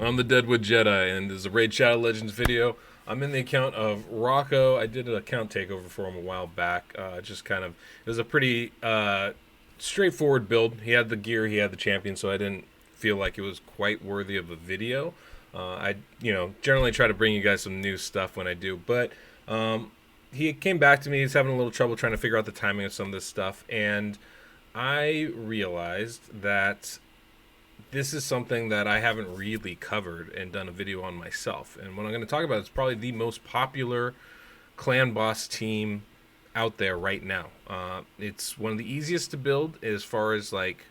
I'm the DeadwoodJedi, and this is a Raid Shadow Legends video. I'm in the account of Rocco. I did an account takeover for him a while back. It was a pretty straightforward build. He had the gear, he had the champion, so I didn't feel like it was quite worthy of a video. I generally try to bring you guys some new stuff when I do, but he came back to me. He's having a little trouble trying to figure out the timing of some of this stuff, and I realized that this is something that I haven't really covered and done a video on myself. And what I'm going to talk about is probably the most popular clan boss team out there right now. It's one of the easiest to build as far as like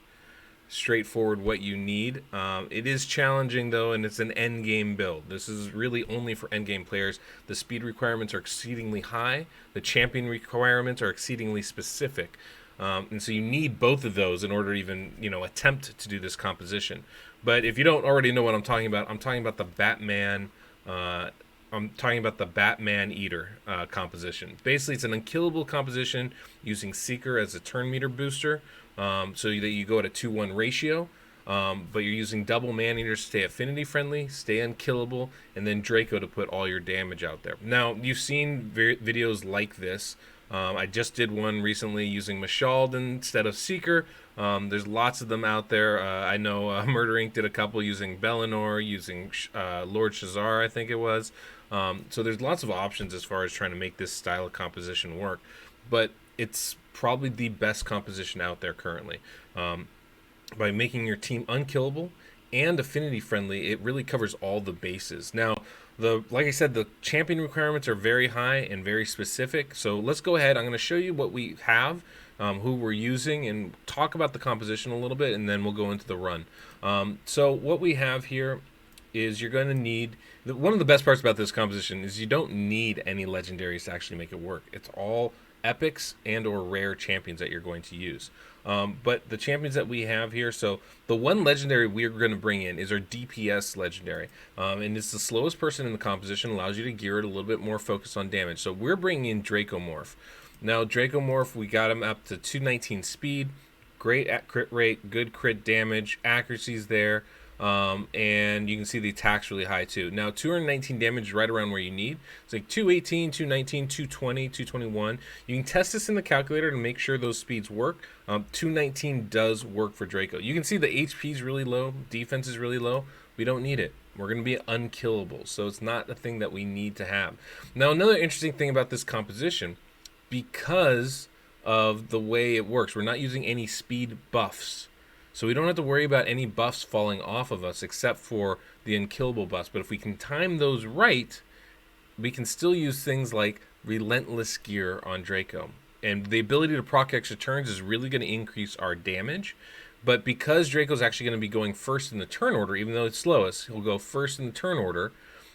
straightforward what you need. It is challenging though, and it's an end game build. This is really only for end game players. The speed requirements are exceedingly high. The champion requirements are exceedingly specific. And so you need both of those in order to even, attempt to do this composition. But if you don't already know what I'm talking about the Batman. I'm talking about the Batman Eater composition. Basically, it's an unkillable composition using Seeker as a turn meter booster, so that you go at a 2-1 ratio. But you're using double man eaters to stay affinity friendly, stay unkillable, and then Draco to put all your damage out there. Now, you've seen videos like this. I just did one recently using Mashald instead of Seeker. There's lots of them out there. I know Murder Inc. did a couple using Bellinor, using Lord Shazar, I think it was. So there's lots of options as far as trying to make this style of composition work. But it's probably the best composition out there currently. By making your team unkillable and affinity friendly, it really covers all the bases. Now, like I said, the champion requirements are very high and very specific. So let's go ahead. I'm going to show you what we have, who we're using, and talk about the composition a little bit, and then we'll go into the run. So what we have here is you're going to need... One of the best parts about this composition is you don't need any legendaries to actually make it work. It's all epics and or rare champions that you're going to use. But the champions that we have here, so the one legendary we're going to bring in is our DPS legendary. And it's the slowest person in the composition, allows you to gear it a little bit more focused on damage. So we're bringing in Draco Morph. Now, Draco Morph, we got him up to 219 speed, great at crit rate, good crit damage, accuracy's there. And you can see the attack's really high too. Now 219 damage is right around where you need. It's like 218, 219, 220, 221. You can test this in the calculator to make sure those speeds work. 219 does work for Draco. You can see the HP is really low, defense is really low. We don't need it. We're going to be unkillable, so it's not a thing that we need to have. Now, another interesting thing about this composition, because of the way it works, we're not using any speed buffs. So we don't have to worry about any buffs falling off of us except for the unkillable buffs. But if we can time those right, we can still use things like Relentless Gear on Draco. And the ability to proc extra turns is really going to increase our damage. But because Draco's actually going to be going first in the turn order, even though it's slowest, he'll go first in the turn order.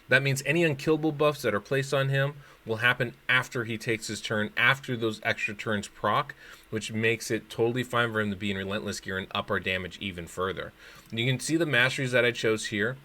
That means any unkillable buffs that are placed on him will happen after he takes his turn, after those extra turns proc, which makes it totally fine for him to be in Relentless Gear and up our damage even further. And you can see the masteries that I chose here.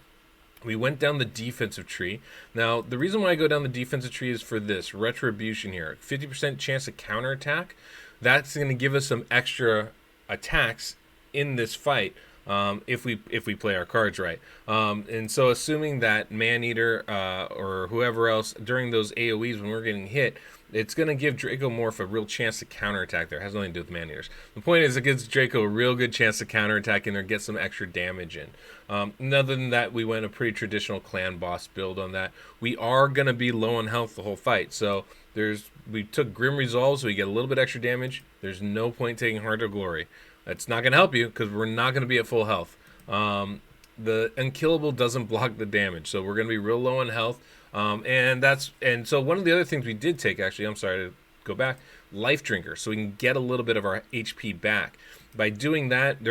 We went down the defensive tree. Now, the reason why I go down the defensive tree is for this, Retribution here. 50% chance of counterattack. That's going to give us some extra attacks in this fight. If we play our cards right. And so assuming that Maneater or whoever else during those AoEs when we're getting hit, it's going to give Draco Morph a real chance to counterattack there. It has nothing to do with Maneaters. The point is it gives Draco a real good chance to counterattack in there, get some extra damage in. Other than that, we went a pretty traditional clan boss build on that. We are going to be low on health the whole fight. So we took Grim Resolve so we get a little bit extra damage. There's no point taking Heart of Glory. That's not going to help you because we're not going to be at full health. The unkillable doesn't block the damage, so we're going to be real low on health. And so one of the other things we did take, actually, I'm sorry to go back, Life Drinker, so we can get a little bit of our HP back. By doing that,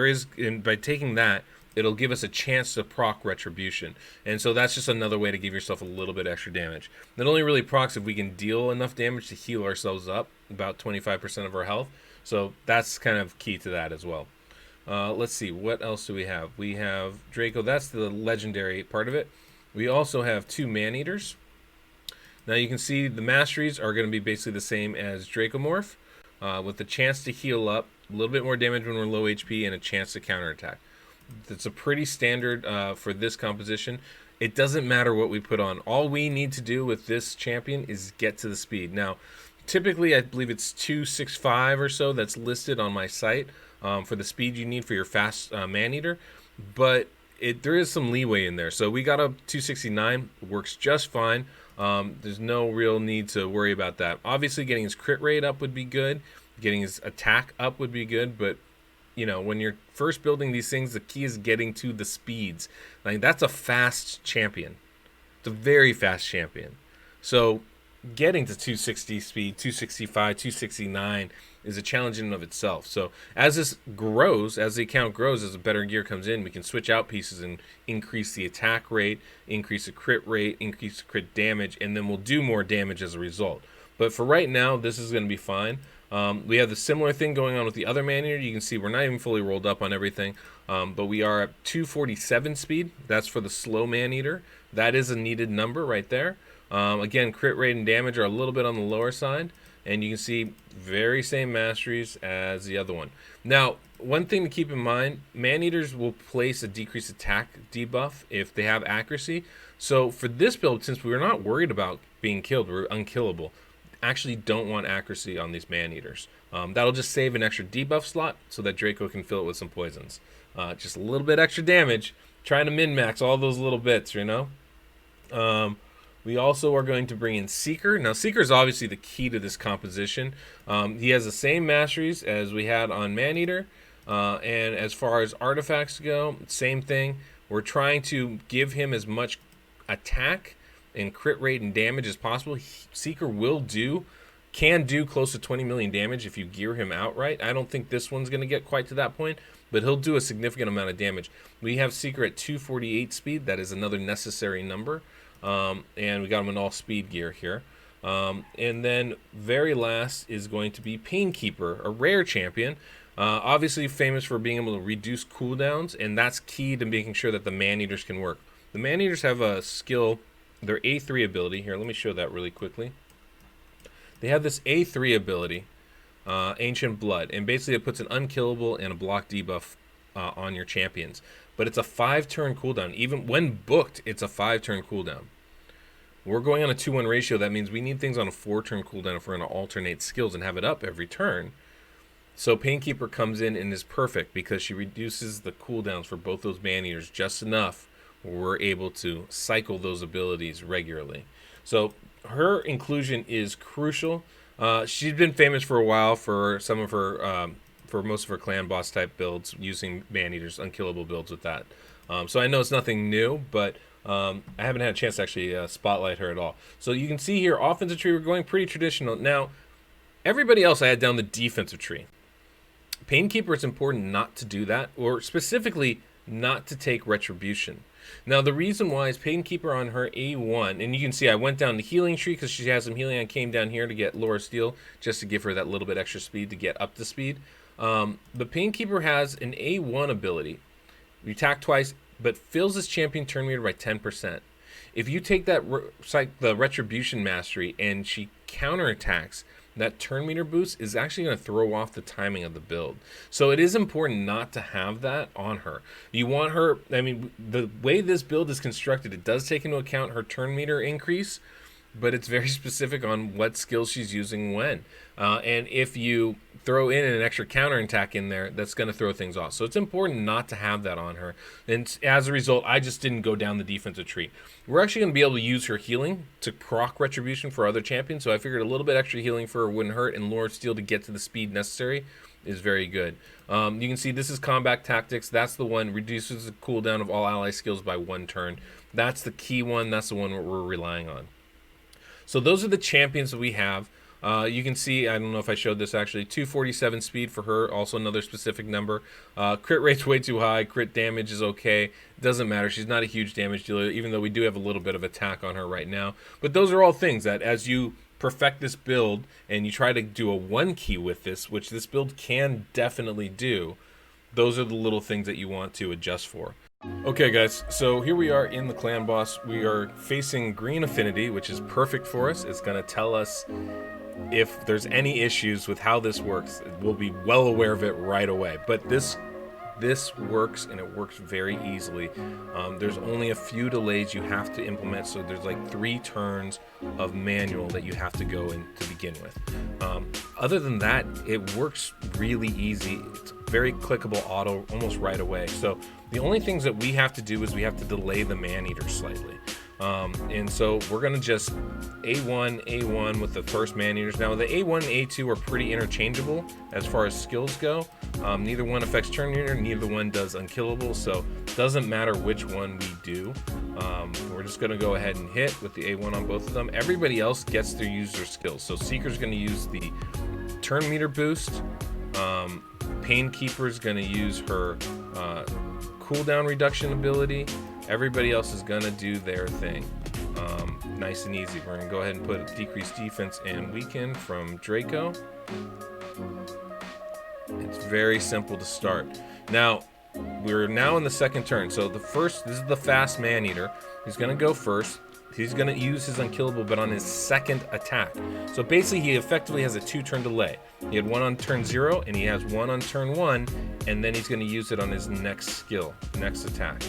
by taking that, it'll give us a chance to proc Retribution. And so that's just another way to give yourself a little bit extra damage. It only really procs if we can deal enough damage to heal ourselves up, about 25% of our health. So that's kind of key to that as well. Let's see, what else do we have? We have Draco, that's the legendary part of it. We also have 2 Maneaters. Now you can see the Masteries are going to be basically the same as Draco Morph, with a chance to heal up, a little bit more damage when we're low HP, and a chance to counterattack. It's a pretty standard for this composition. It doesn't matter what we put on. All we need to do with this champion is get to the speed. Now, typically, I believe it's 265 or so that's listed on my site for the speed you need for your fast man-eater. But there is some leeway in there. So we got a 269, works just fine. There's no real need to worry about that. Obviously, getting his crit rate up would be good. Getting his attack up would be good, but you know, when you're first building these things, the key is getting to the speeds. Like, that's a fast champion. It's a very fast champion. So getting to 260 speed, 265, 269 is a challenge in and of itself. So as this grows, as the account grows, as a better gear comes in, we can switch out pieces and increase the attack rate, increase the crit rate, increase the crit damage, and then we'll do more damage as a result. But for right now, this is going to be fine. We have the similar thing going on with the other man-eater. You can see we're not even fully rolled up on everything, but we are at 247 speed. That's for the slow man-eater. That is a needed number right there. Again, crit rate and damage are a little bit on the lower side, and you can see very same masteries as the other one. Now, one thing to keep in mind, man-eaters will place a decreased attack debuff if they have accuracy. So for this build, since we're not worried about being killed, we're unkillable, actually don't want accuracy on these man-eaters. That'll just save an extra debuff slot so that Draco can fill it with some poisons. Just a little bit extra damage, trying to min-max all those little bits, you know? We also are going to bring in Seeker. Now, Seeker is obviously the key to this composition. He has the same masteries as we had on Man-Eater. And as far as artifacts go, same thing. We're trying to give him as much attack and crit rate and damage as possible. Seeker can do close to 20 million damage if you gear him outright. I don't think this one's going to get quite to that point, but he'll do a significant amount of damage. We have Seeker at 248 speed. That is another necessary number. And we got him in all speed gear here. And then very last is going to be Painkeeper, a rare champion. Obviously famous for being able to reduce cooldowns, and that's key to making sure that the man-eaters can work. The man-eaters have a skill, their A3 ability. Here, let me show that really quickly. They have this A3 ability, Ancient Blood, and basically it puts an unkillable and a block debuff on your champions. But it's a 5-turn cooldown. Even when booked, it's a 5-turn cooldown. We're going on a 2-1 ratio. That means we need things on a 4-turn cooldown if we're going to alternate skills and have it up every turn. So Painkeeper comes in and is perfect because she reduces the cooldowns for both those man-eaters just enough where we're able to cycle those abilities regularly. So her inclusion is crucial. She's been famous for a while for some of her, for most of her clan boss type builds, using man-eaters, unkillable builds with that. So I know it's nothing new, but I haven't had a chance to actually spotlight her at all. So you can see here, offensive tree, we're going pretty traditional. Now, everybody else I had down the defensive tree. Painkeeper, it's important not to do that, or specifically not to take Retribution. Now, the reason why is Painkeeper on her A1, and you can see I went down the healing tree because she has some healing. I came down here to get Laura Steel just to give her that little bit extra speed to get up to speed. But Painkeeper has an A1 ability. You attack twice, but fills this champion turn meter by 10%. If you take that the Retribution Mastery and she counterattacks, that turn meter boost is actually going to throw off the timing of the build. So it is important not to have that on her. You want her, I mean, the way this build is constructed, it does take into account her turn meter increase, but it's very specific on what skills she's using when. And if you throw in an extra counter attack in there, that's going to throw things off. So it's important not to have that on her. And as a result, I just didn't go down the defensive tree. We're actually going to be able to use her healing to proc Retribution for other champions. So I figured a little bit extra healing for her wouldn't hurt, and Lord Steel to get to the speed necessary is very good. You can see this is Combat Tactics. That's the one, reduces the cooldown of all ally skills by 1 turn. That's the key one. That's the one we're relying on. So those are the champions that we have. You can see, I don't know if I showed this actually, 247 speed for her, also another specific number. Crit rate's way too high, crit damage is okay. Doesn't matter, she's not a huge damage dealer, even though we do have a little bit of attack on her right now. But those are all things that as you perfect this build and you try to do a 1-key with this, which this build can definitely do, those are the little things that you want to adjust for. Okay guys, so here we are in the clan boss. We are facing green Affinity, which is perfect for us. It's going to tell us if there's any issues with how this works. We'll be well aware of it right away. But this this works, and it works very easily. There's only a few delays you have to implement, so there's like 3 turns of manual that you have to go in to begin with. Other than that, it works really easy. It's very clickable auto almost right away. So the only things that we have to do is we have to delay the man-eater slightly. And so we're going to just A1 with the first man-eaters. Now the A1 and A2 are pretty interchangeable as far as skills go. Neither one affects turn meter, neither one does unkillable, so it doesn't matter which one we do. We're just going to go ahead and hit with the A1 on both of them. Everybody else gets to use their skills. So Seeker's going to use the turn meter boost. Painkeeper's going to use her cooldown reduction ability. Everybody else is going to do their thing. Nice and easy. We're going to go ahead and put a decreased defense and weaken from Draco. It's very simple to start. Now, we're now in the second turn. So this is the fast man-eater. He's going to go first. He's going to use his unkillable, but on his second attack. So basically, he effectively has a 2-turn delay. He had one on turn 0, and he has one on turn 1, and then he's going to use it on his next skill, next attack.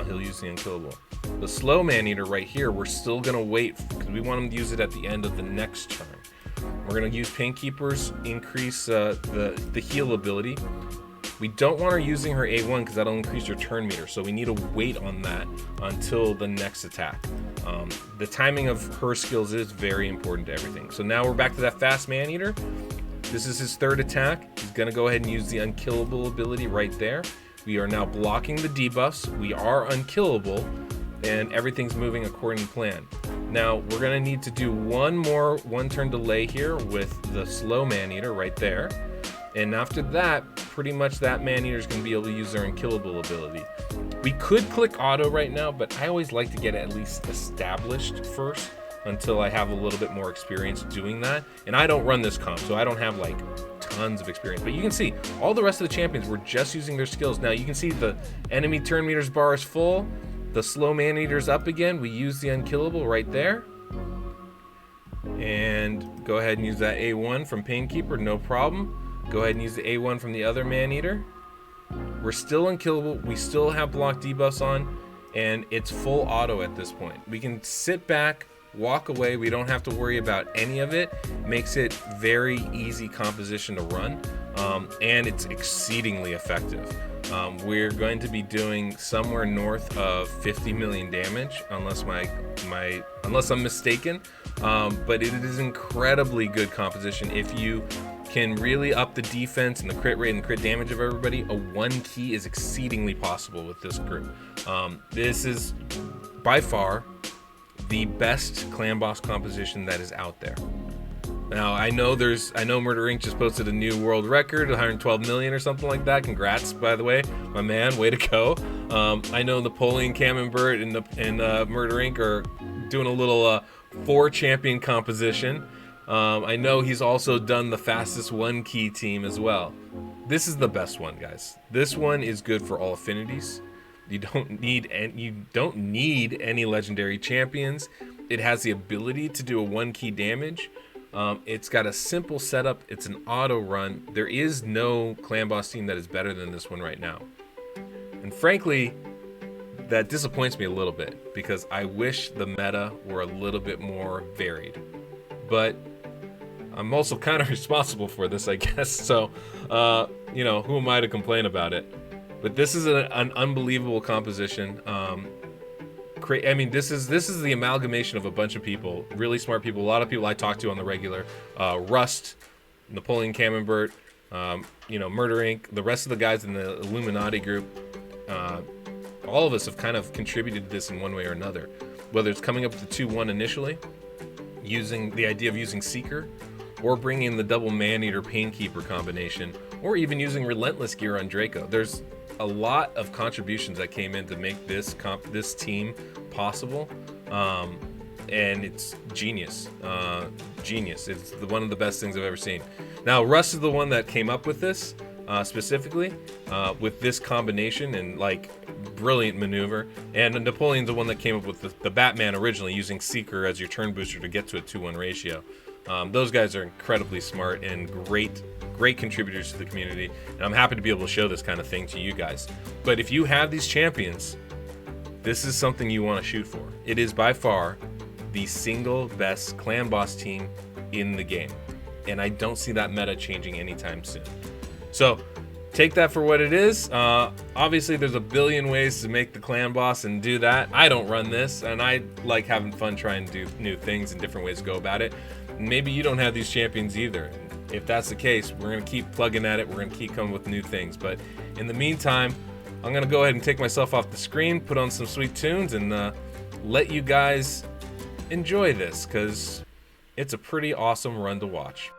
He'll use the unkillable. The slow man-eater right here, we're still going to wait, because we want him to use it at the end of the next turn. We're going to use Painkeeper's increase the heal ability. We don't want her using her A1 because that'll increase her turn meter, so we need to wait on that until the next attack. The timing of her skills is very important to everything. So now we're back to that fast man-eater. This is his third attack. He's going to go ahead and use the unkillable ability right there. We are now blocking the debuffs. We are unkillable, and everything's moving according to plan. Now, we're going to need to do one more 1-turn delay here with the slow man-eater right there. And after that, pretty much that man-eater is going to be able to use their unkillable ability. We could click auto right now, but I always like to get it at least established first until I have a little bit more experience doing that. And I don't run this comp, so I don't have like tons of experience. But you can see all the rest of the champions were just using their skills. Now you can see the enemy turn meters bar is full. The slow man-eater's up again. We use the unkillable right there. And go ahead and use that A1 from Painkeeper, no problem. Go ahead and use the A1 from the other man-eater. We're still unkillable. We still have block debuffs on, and it's full auto at this point. We can sit back, walk away. We don't have to worry about any of it. Makes it very easy composition to run, and it's exceedingly effective. We're going to be doing somewhere north of 50 million damage, unless unless I'm mistaken. But it is incredibly good composition. If you can really up the defense and the crit rate and the crit damage of everybody, a 1 key is exceedingly possible with this group. This is by far the best clan boss composition that is out there. Now I know Murder Inc. just posted a new world record, 112 million or something like that. Congrats, by the way, my man, way to go. I know Napoleon Camembert and Murder Inc. are doing a little 4-champion composition. I know he's also done the fastest 1-key team as well. This is the best one, guys. This one is good for all affinities. You don't need any legendary champions. It has the ability to do a 1-key damage. It's got a simple setup. It's an auto run. There is no clan boss team that is better than this one right now. And frankly, that disappoints me a little bit because I wish the meta were a little bit more varied. But I'm also kind of responsible for this, I guess. So, who am I to complain about it? But this is an unbelievable composition. This is the amalgamation of a bunch of people, really smart people. A lot of people I talk to on the regular. Rust, Napoleon Camembert, Murder Inc., the rest of the guys in the Illuminati group. All of us have kind of contributed to this in one way or another. Whether it's coming up with the 2-1 initially, using the idea of using Seeker, or bringing in the double man-eater Painkeeper combination, or even using Relentless gear on Draco. There's a lot of contributions that came in to make this team possible, and it's genius. It's one of the best things I've ever seen. Now, Russ is the one that came up with this specifically, with this combination and brilliant maneuver. And Napoleon's the one that came up with the Batman originally, using Seeker as your turn booster to get to a 2-1 ratio. Those guys are incredibly smart and great contributors to the community, and I'm happy to be able to show this kind of thing to you guys. But if you have these champions, this is something you want to shoot for. It is by far the single best clan boss team in the game, and I don't see that meta changing anytime soon. So take that for what it is. Obviously there's a billion ways to make the clan boss and do that. I don't run this, and I like having fun trying to do new things and different ways to go about it. Maybe you don't have these champions either. If that's the case, we're going to keep plugging at it. We're going to keep coming with new things. But in the meantime, I'm going to go ahead and take myself off the screen, put on some sweet tunes, and let you guys enjoy this, because it's a pretty awesome run to watch.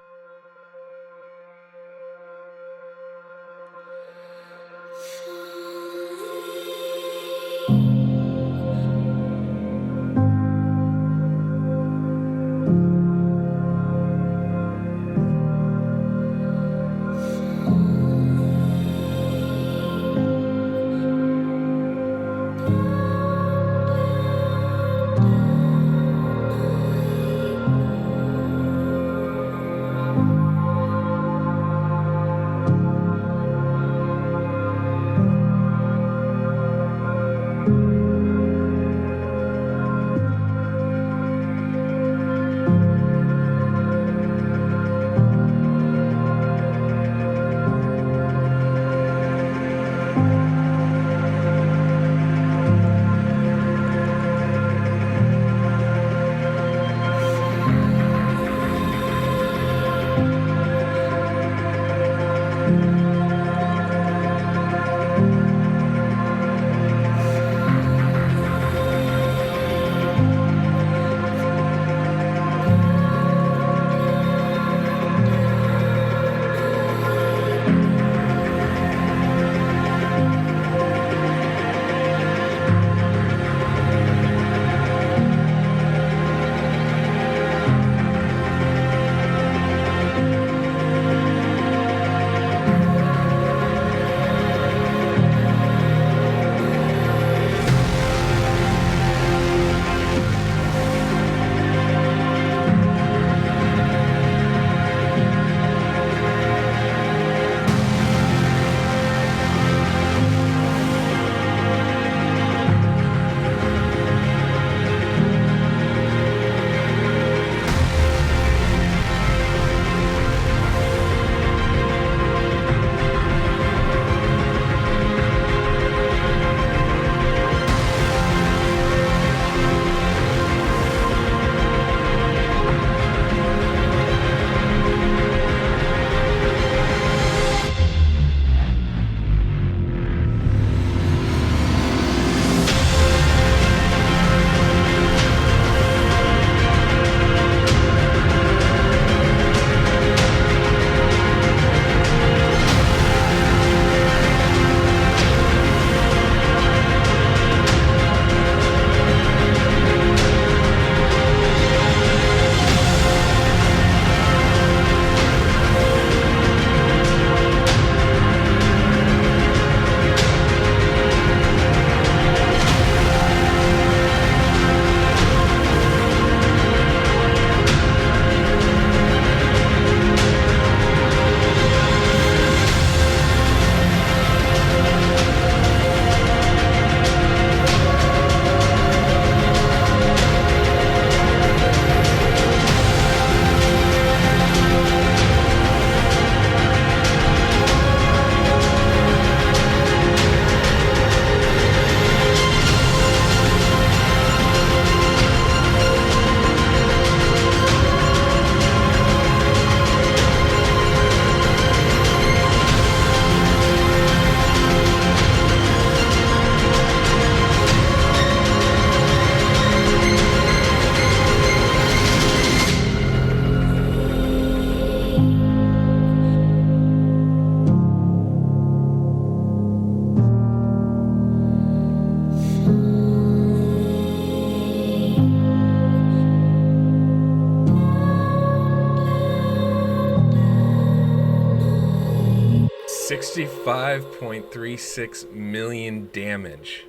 $65.36 million damage.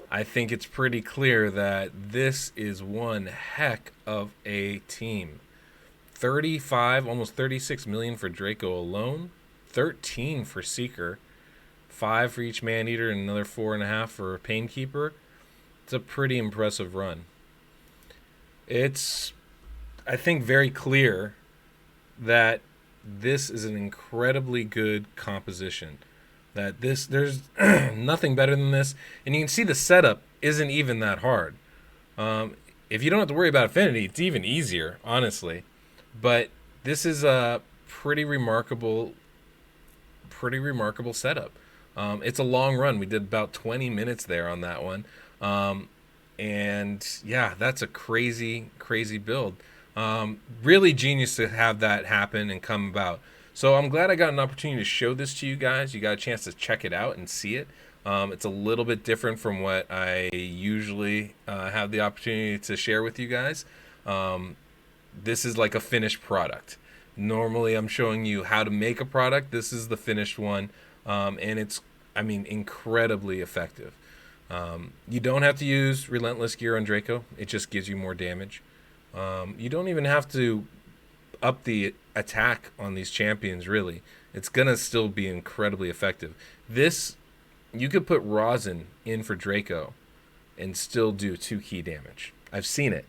I think it's pretty clear that this is one heck of a team. 35, almost 36 million for Draco alone, 13 for Seeker, 5 for each Man-Eater, and another 4.5 for Painkeeper. It's a pretty impressive run. It's, I think, very clear that this is an incredibly good composition. That there's nothing better than this, and you can see the setup isn't even that hard. If you don't have to worry about Affinity, it's even easier, honestly. But this is a pretty remarkable setup. It's a long run. We did about 20 minutes there on that one. And yeah, that's a crazy build. Really genius to have that happen and come about. So I'm glad I got an opportunity to show this to you guys. You got a chance to check it out and see it. It's a little bit different from what I usually have the opportunity to share with you guys. This is like a finished product. Normally I'm showing you how to make a product. This is the finished one. And it's, I mean, incredibly effective. You don't have to use Relentless Gear on Draco. It just gives you more damage. You don't even have to up the attack on these champions, really. It's gonna still be incredibly effective. This, you could put Rosin in for Draco and still do 2 key damage. I've seen it.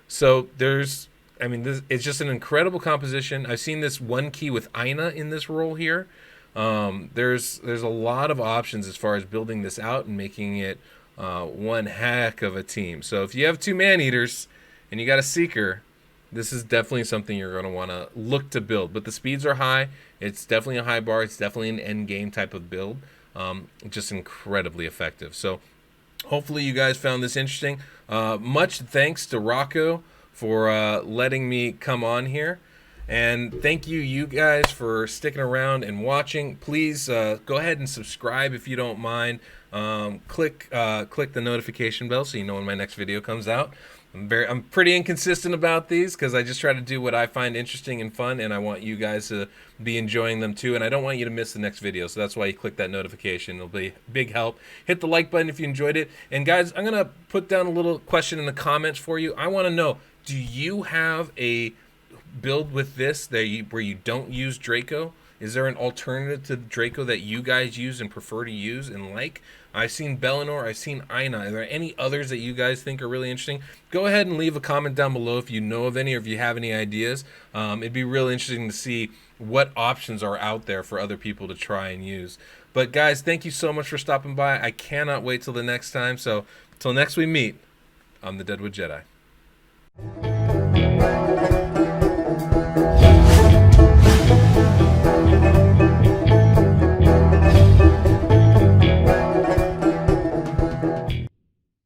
So there's, I mean, this, it's just an incredible composition. I've seen this 1 key with Aina in this role here. There's a lot of options as far as building this out and making it one heck of a team. So if you have 2 Man-Eaters and you got a Seeker, this is definitely something you're going to want to look to build. But the speeds are high. It's definitely a high bar. It's definitely an end game type of build. Just incredibly effective. So hopefully you guys found this interesting. Much thanks to Rocco for letting me come on here. And thank you guys for sticking around and watching. Please go ahead and subscribe if you don't mind. Click the notification bell so you know when my next video comes out. I'm pretty inconsistent about these because I just try to do what I find interesting and fun, and I want you guys to be enjoying them too, and I don't want you to miss the next video, so that's why you click that notification. It'll be a big help. Hit the like button if you enjoyed it. And guys, I'm going to put down a little question in the comments for you. I want to know, do you have a build with this that where you don't use Draco? Is there an alternative to Draco that you guys use and prefer to use and like? I've seen Bellinor, I've seen Aina. Are there any others that you guys think are really interesting? Go ahead and leave a comment down below if you know of any or if you have any ideas. It'd be really interesting to see what options are out there for other people to try and use. But guys, thank you so much for stopping by. I cannot wait till the next time. So, till next we meet, I'm the Deadwood Jedi.